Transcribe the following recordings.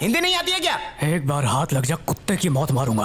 हिंदी नहीं आती है क्या? एक बार हाथ लग जा कुत्ते की मौत मारूंगा।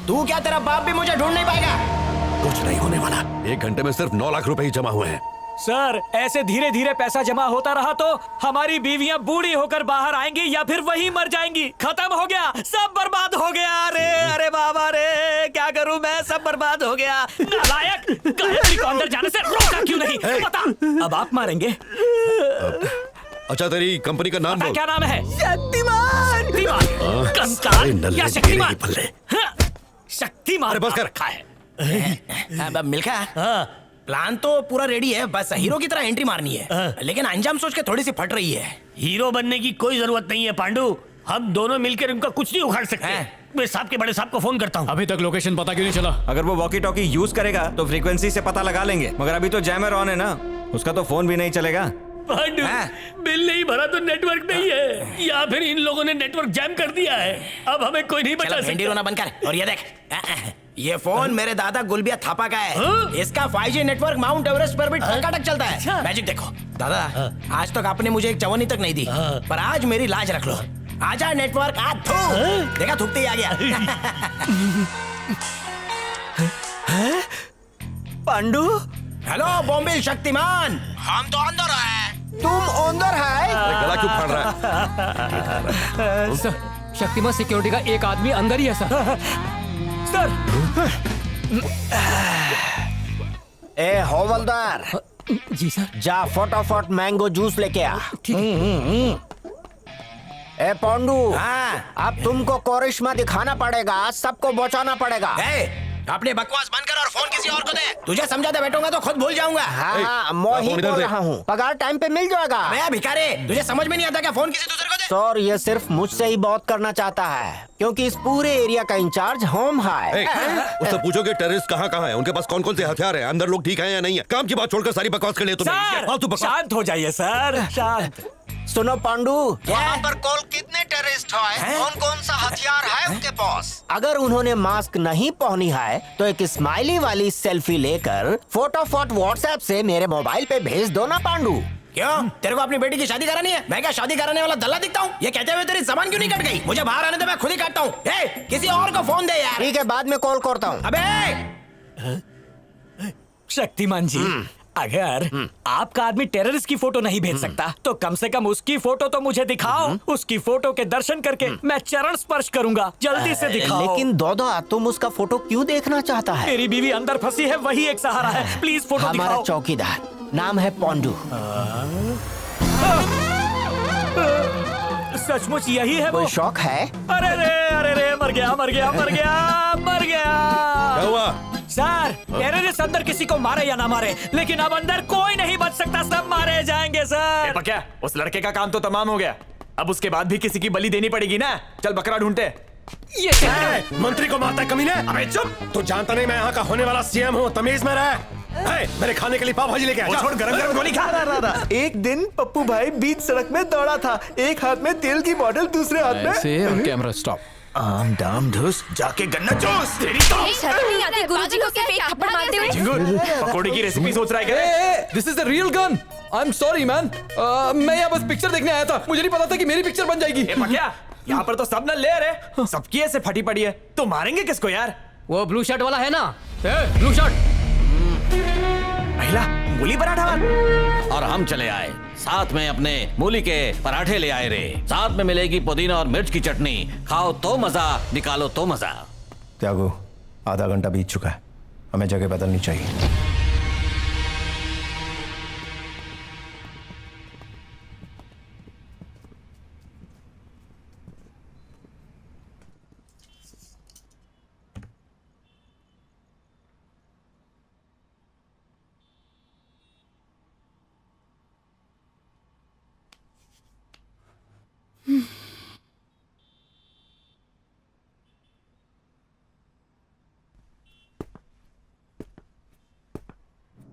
तू क्या, तेरा बाप भी मुझे ढूंढ नहीं पाएगा। कुछ नहीं होने वाला, 1 घंटे में सिर्फ 9 लाख रुपए ही जमा हुए हैं। सर, ऐसे धीरे धीरे पैसा जमा होता रहा तो हमारी बीवियां बूढ़ी होकर बाहर आएंगी या फिर वहीं मर जाएंगी। खत्म हो गया, सब बर्बाद हो गया। अरे अरे बाबा रे, क्या करूं मैं, सब बर्बाद हो गया। नालायक, गायत्री को अंदर जाने से रोका क्यों नहीं? बता, अब आप मारेंगे। अच्छा, तेरी कंपनी का नाम बोल। क्या नाम है? शक्तिमान। शक्तिमान, कंकाल या शक्तिमान? शक्तिमान बस कर। रखा है। मिल्खा, प्लान तो पूरा रेडी है, बस हीरो की तरह एंट्री मारनी है। लेकिन अंजाम सोच के थोड़ी सी फट रही है। हीरो बनने की कोई जरूरत नहीं है पांडु, हम दोनों मिलकर उनका कुछ नहीं उखाड़ सकते। मैं साहब के बड़े साहब को फोन करता हूँ। अभी तक लोकेशन पता क्यों नहीं चला? अगर वो वॉकी टॉकी यूज करेगा तो फ्रीक्वेंसी से पता लगा लेंगे, मगर अभी तो जैमर ऑन है ना, उसका तो फोन भी नहीं चलेगा। पांडु, बिल नहीं भरा तो नेटवर्क नहीं है, या फिर इन लोगों ने नेटवर्क जैम कर दिया है। अब हमें कोई नहीं बचा सकता। रोना बंद कर। और ये देख, ये फोन मेरे दादा गुलबिया थापा का है। इसका 5G नेटवर्क माउंट एवरेस्ट पर भी टकाटक चलता है। मैजिक देखो दादा, आज तक आपने मुझे एक चवन्नी तक नहीं दी, पर आज मेरी लाज रख लो। आजा नेटवर्क, आ थू। देखा, थूकते ही आ गया। पांडु, हेलो बॉम्बे शक्तिमान, हम तो अंदर है, तुम अंदर है। गला क्यों फाड़ रहा है? सर, शक्तिमान सिक्योरिटी का एक आदमी अंदर ही है सर। सर, ए हवलदार। जी सर। जा फटाफट मैंगो जूस लेके आ। ए पांडू, अब तुमको करिश्मा दिखाना पड़ेगा, सबको बचाना पड़ेगा। अपने बकवास बंद कर और फोन किसी और को दे। तुझे समझाते बैठूंगा तो खुद भूल जाऊंगा। हाँ, मैं ही बोल रहा हूँ, पगार टाइम पे मिल जाएगा। मैं भिखारी, तुझे समझ में नहीं आता क्या? फोन किसी दूसरे को दे। सर, ये सिर्फ मुझसे ही बात करना चाहता है, क्योंकि इस पूरे एरिया का इंचार्ज होम है। उससे पूछो कि टेररिस्ट कहाँ है, उनके पास कौन कौन से हथियार हैं, अंदर लोग ठीक हैं या नहीं है। काम की बात छोड़कर सारी बकवास कर ले तुमने। शांत हो जाइए सर, शांत। सुनो पांडू, वहाँ पर कॉल कितने टेररिस्ट हैं? कौन कौन सा हथियार है उनके पास? अगर उन्होंने मास्क नहीं पहनी है तो एक स्माइली वाली सेल्फी लेकर फटाफट व्हाट्सएप से मेरे मोबाइल पे भेज दो ना पांडू। क्यों, तेरे को अपनी बेटी की शादी करानी है? मैं क्या शादी कराने वाला दल्ला दिखता हूँ? ये कहते हुए तेरी जबान क्यों नहीं कट गई? मुझे बाहर आने दे, मैं खुद ही काटता हूँ। किसी और को फोन दे यार। ठीक है, बाद में कॉल करता हूँ। अबे शक्तिमान जी, अगर आपका आदमी टेररिस्ट की फोटो नहीं भेज सकता तो कम से कम उसकी फोटो तो मुझे दिखाओ। उसकी फोटो के दर्शन करके मैं चरण स्पर्श करूंगा। जल्दी से दिखाओ। लेकिन दादा, तुम उसका फोटो क्यों देखना चाहता है? मेरी बीवी अंदर फंसी है, वही एक सहारा है। प्लीज फोटो दिखाओ। हमारा चौकीदार, नाम है पांडू। सचमुच यही है वो? कोई शौक है? अरे रे, मर गया। क्या हुआ? सर, टेररिस्ट अंदर किसी को मारे या ना मारे, लेकिन अब अंदर कोई नहीं बच सकता, सब मारे जाएंगे सर। क्या उस लड़के का काम तो तमाम हो गया, अब उसके बाद भी किसी की बलि देनी पड़ेगी ना। चल बकरा ढूंढते। ये क्या है? मंत्री को मारता है कमीने। अबे चुप, तू जानता नहीं मैं यहाँ का होने वाला सीएम हूँ, तमीज में रह। मेरे खाने के लिए पाव भाजी लेके आ। छोड़, गरम गोली खा। एक दिन पप्पू भाई बीच सड़क में दौड़ा था, एक हाथ में तेल की बोतल, दूसरे हाथ में कैमरा स्टॉप। आम दाम ढूस, जाके गन्ना चूस। तेरी शर्म नहीं आती गुरुजी को सिर्फ एक थप्पड़ मारते हुए? झिंगुर, पकोड़े की रेसिपी सोच रहा है क्या? This is the real gun. I am sorry man, मैं यहाँ बस पिक्चर देखने आया था, मुझे नहीं पता था कि मेरी पिक्चर बन जाएगी। यहाँ पर तो सब न ले रहे, सबकी ऐसे फटी पड़ी है, तो मारेंगे किसको यार? वो ब्लू शर्ट वाला है ना? ब्लू शर्ट महिला मूली पराठा और हम चले आए, साथ में अपने मूली के पराठे ले आए रे। साथ में मिलेगी पुदीना और मिर्च की चटनी। खाओ तो मजा, निकालो तो मजा। त्यागो, आधा घंटा बीत चुका है, हमें जगह बदलनी चाहिए।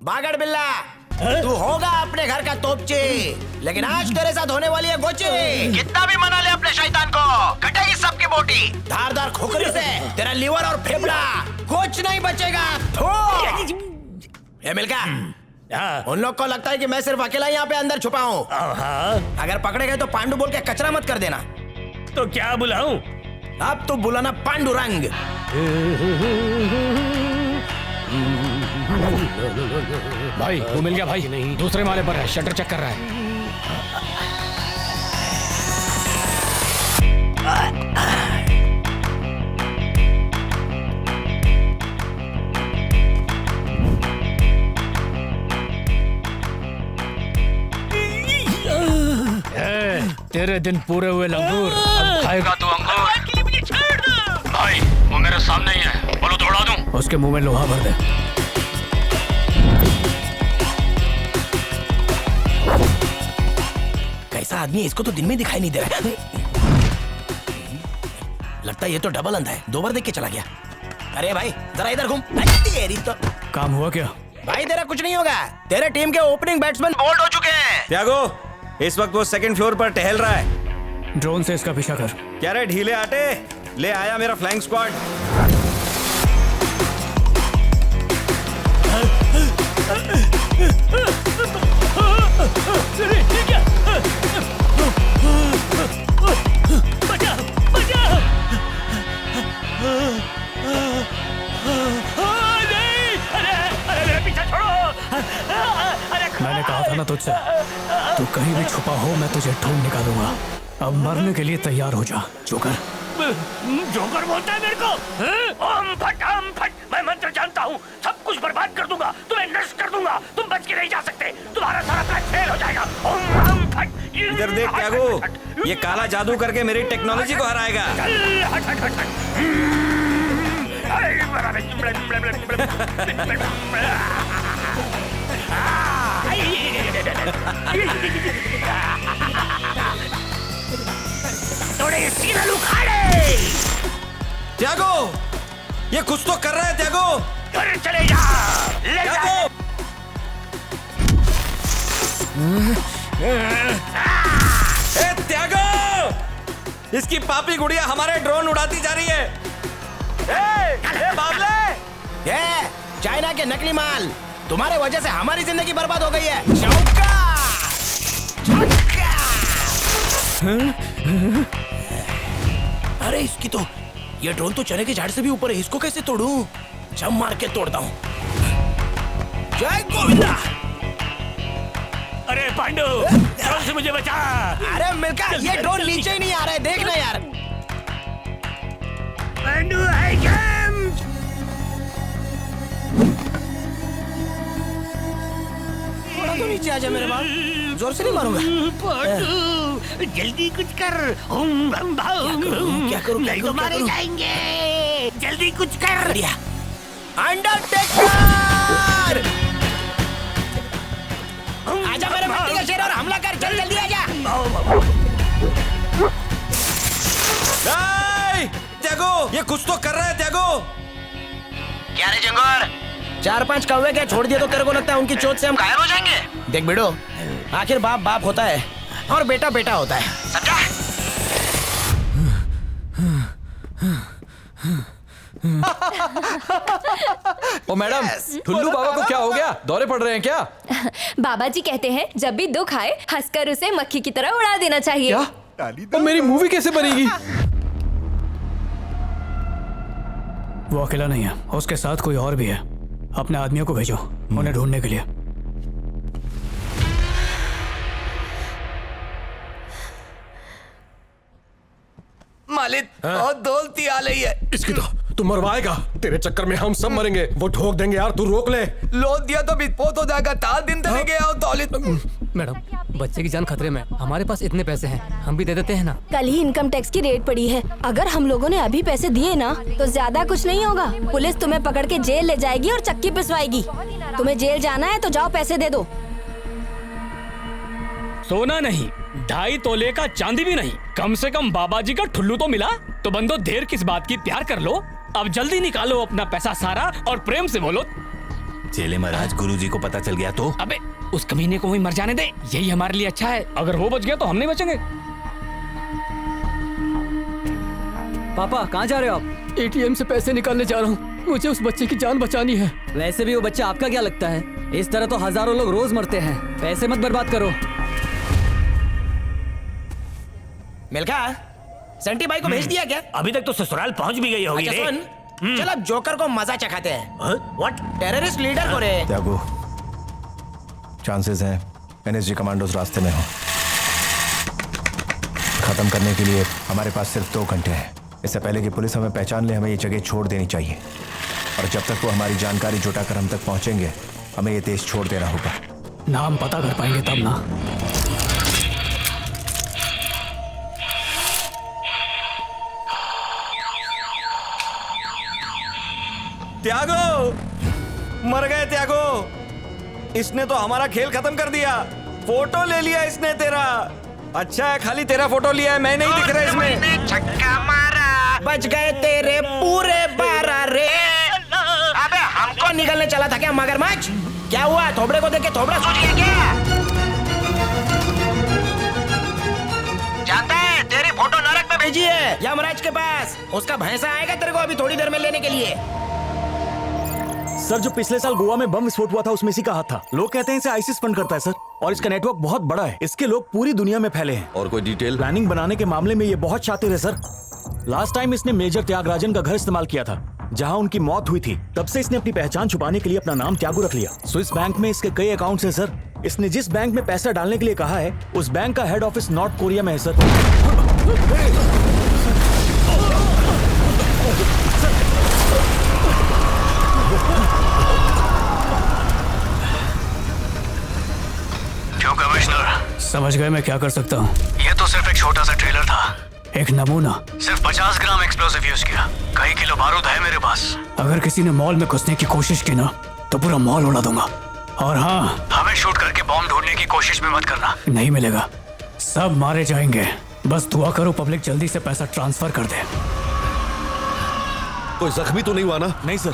बागड़ बिल्ला, तू होगा अपने घर का तोपची, लेकिन आज तेरे साथ होने वाली है गोची। कितना भी मना ले अपने शैतान को, कटेगी सबकी बोटी। धारदार खोखरी से तेरा लीवर और फेफड़ा कुछ नहीं बचेगा। ए मिल्का, हाँ। उन लोग को लगता है कि मैं सिर्फ अकेला यहाँ पे अंदर छुपा हूँ। हाँ। अगर पकड़े गए तो पांडु बोल के कचरा मत कर देना। तो क्या बुलाऊं? अब तो बुलाना पांडुरंग। भाई वो मिल गया भाई, नहीं दूसरे माले पर है, शटर चेक कर रहा है। तेरे दिन पूरे हुए लंगूर, अब खाएगा तू अंगूर। भाई वो मेरे सामने ही है, बोलो दौड़ा दूं? उसके मुंह में लोहा भर दे। कैसा आदमी, इसको तो दिन में दिखाई नहीं दे रहा। लगता है ये तो डबल अंधा है, 2 बार देख के चला गया। अरे भाई जरा इधर घूम। तेरी तो काम हुआ क्या? भाई तेरा कुछ नहीं होगा, तेरे टीम के ओपनिंग बैट्समैन बोल्ड हो चुके हैं। त्यागो, इस वक्त वो सेकंड फ्लोर पर टहल रहा है। ड्रोन से इसका पीछा कर। क्या रे ढीले आटे, ले आया मेरा फ्लैंक स्क्वाड। बचा, बचा। नहीं, अरे मेरा पीछा छोड़ो। मैंने कहा था ना तुझसे, तू कहीं भी छुपा हो मैं तुझे ढूंढ निकालूंगा। अब मरने के लिए तैयार हो जा जोकर। जोकर बोलता है मेरे को? ओम फट, मैं मंत्र जानता हूँ, सब कुछ बर्बाद कर दूंगा, तुम्हें नष्ट कर दूंगा, तुम बच के नहीं जा सकते, तुम्हारा सारा प्लान फेल हो जाएगा। ओम फट। इधर देख त्यागो, ये काला जादू करके मेरी टेक्नोलॉजी को हराएगा। थोड़े सीना लुखाड़े। त्यागो, ये कुछ तो कर रहा है त्यागो। घर चले जा, ले जा। त्यागो! ए त्यागो, इसकी पापी गुड़िया हमारे ड्रोन उड़ाती जा रही है। ए बाबले, ये चाइना के नकली माल, तुम्हारे वजह से हमारी जिंदगी बर्बाद हो गई है। चौका, चौका। अरे इसकी तो, ये ड्रोन तो चने के झाड़ से भी ऊपर है, इसको कैसे तोड़ूं? जम मार के तोड़ता हूँ। जय गोविंदा। अरे पांडु, ड्रोन से मुझे बचा। अरे मिल्का, ये ड्रोन नीचे ही नहीं आ रहा है, देखना यार। पांडु आई कम। थोड़ा तो नीचे आ जा मेरे बाल, जोर से नहीं मारूंगा। पांडु जल्दी कुछ कर। ओम हम क्या करूं, नहीं तो मारे जाएंगे, जल्दी कुछ कर। बढ़िया। अंडरटेकर, आजा मेरे मिट्टी का शेर और हमला कर, चल जल्दी आजा। त्यागो, ये कुछ तो कर रहा है त्यागो। क्या रे जंगोर? 4-5 कौवे क्या छोड़ दिए तो तेरे को लगता है उनकी चोट से हम गायब हो जाएंगे? देख बेटो, आखिर बाप बाप होता है और बेटा बेटा होता है, समझा? ओ मैडम, ठुल्लू बाबा को क्या हो गया? दौरे पड़ रहे हैं क्या? बाबा जी कहते हैं जब भी दुख आए हंसकर उसे मक्खी की तरह उड़ा देना चाहिए। क्या? तो मेरी मूवी कैसे बनेगी? वो अकेला नहीं है, उसके साथ कोई और भी है। अपने आदमियों को भेजो उन्हें ढूंढने के लिए। मालिक, बहुत दौलती आ रही है। इसकी तो तू मरवाएगा, तेरे चक्कर में हम सब मरेंगे। वो ठोक देंगे यार, तू रोक ले। लोन दिया तो विस्फोट हो जाएगा, 4 दिन तक गया और दौलत। मैडम, बच्चे की जान खतरे में, हमारे पास इतने पैसे हैं, हम भी दे देते हैं ना। कल ही इनकम टैक्स की रेट पड़ी है, अगर हम लोगों ने अभी पैसे दिए ना तो ज्यादा कुछ नहीं होगा। पुलिस तुम्हें पकड़ के जेल ले जाएगी और चक्की पिसवाएगी। तुम्हें जेल जाना है तो जाओ पैसे दे दो। सोना नहीं, 2.5 तोले का चांदी भी नहीं, कम से कम बाबा जी का ठुल्लू तो मिला। तो बंदो देर किस बात की, प्यार कर लो। अब जल्दी निकालो अपना पैसा सारा और प्रेम से बोलो। चेले महाराज, गुरुजी को पता चल गया तो? अबे उस कमीने को वहीं मर जाने दे, यही हमारे लिए अच्छा है। अगर वो बच गया तो हम नहीं बचेंगे। पापा कहाँ जा रहे हो आप? ATM से पैसे निकालने जा रहा हूँ, मुझे उस बच्चे की जान बचानी है। वैसे भी वो बच्चा आपका क्या लगता है? इस तरह तो हजारों लोग रोज मरते हैं, पैसे मत बर्बाद करो। मिल्खा, सेंटी भाई को भेज दिया क्या? अभी तक तो ससुराल पहुंच भी गई होगी अच्छा रे। सुन, चल अब जोकर को मजा चखाते हैं। व्हाट? टेररिस्ट लीडर को रे। त्यागो, चांसेस हैं एनएसजी कमांडोज रास्ते में हो। खत्म करने के लिए हमारे पास सिर्फ 2 घंटे हैं। इससे पहले कि पुलिस हमें पहचान ले, हमें ये जगह छोड़ देनी चाहिए। और जब तक वो हमारी जानकारी जुटाकर हम तक पहुंचेंगे, हमें ये देश छोड़ देना होगा। नाम पता कर पाएंगे तब ना। त्यागो, मर गए त्यागो। इसने तो हमारा खेल खत्म कर दिया। फोटो ले लिया इसने तेरा। अच्छा है खाली तेरा फोटो लिया है, मैं नहीं दिख रहा इसमें। छक्का मारा, बच गए तेरे पूरे 12 रे। अबे हमको निकलने चला था क्या मगरमच्छ? क्या हुआ? थोबड़े को देख के थोबड़ा सूझ गया क्या? जानता है तेरी फोटो नरक में भेजी है यमराज के पास। उसका भैंसा आएगा तेरे को अभी थोड़ी देर में लेने के लिए। सर, जो पिछले साल गोवा में बम विस्फोट हुआ था उसमें इसी का हाथ था। लोग कहते हैं इसे आईसिस फंड करता है सर, और इसका नेटवर्क बहुत बड़ा है। इसके लोग पूरी दुनिया में फैले हैं। और कोई डिटेल? प्लानिंग बनाने के मामले में ये बहुत शातिर है सर। लास्ट टाइम इसने मेजर त्यागराजन का घर इस्तेमाल किया था, जहां उनकी मौत हुई थी। तब से इसने अपनी पहचान छुपाने के लिए अपना नाम त्यागो रख लिया। स्विस बैंक में इसके कई अकाउंट्स हैं सर। इसने जिस बैंक में पैसा डालने के लिए कहा है, उस बैंक का हेड ऑफिस नॉर्थ कोरिया में है सर। क्यों कमिश्नर? समझ गए मैं क्या कर सकता हूँ? ये तो सिर्फ एक छोटा सा ट्रेलर था, एक नमूना। सिर्फ 50 ग्राम एक्सप्लोसिव यूज किया, कई किलो बारूद है मेरे पास। अगर किसी ने मॉल में घुसने की कोशिश की ना, तो पूरा मॉल उड़ा दूंगा। और हाँ, हमें शूट करके बॉम्ब ढूंढने की कोशिश भी मत करना, नहीं मिलेगा, सब मारे जाएंगे। बस दुआ करो पब्लिक जल्दी से पैसा ट्रांसफर कर दे। कोई जख्मी तो नहीं हुआ ना? नहीं सर,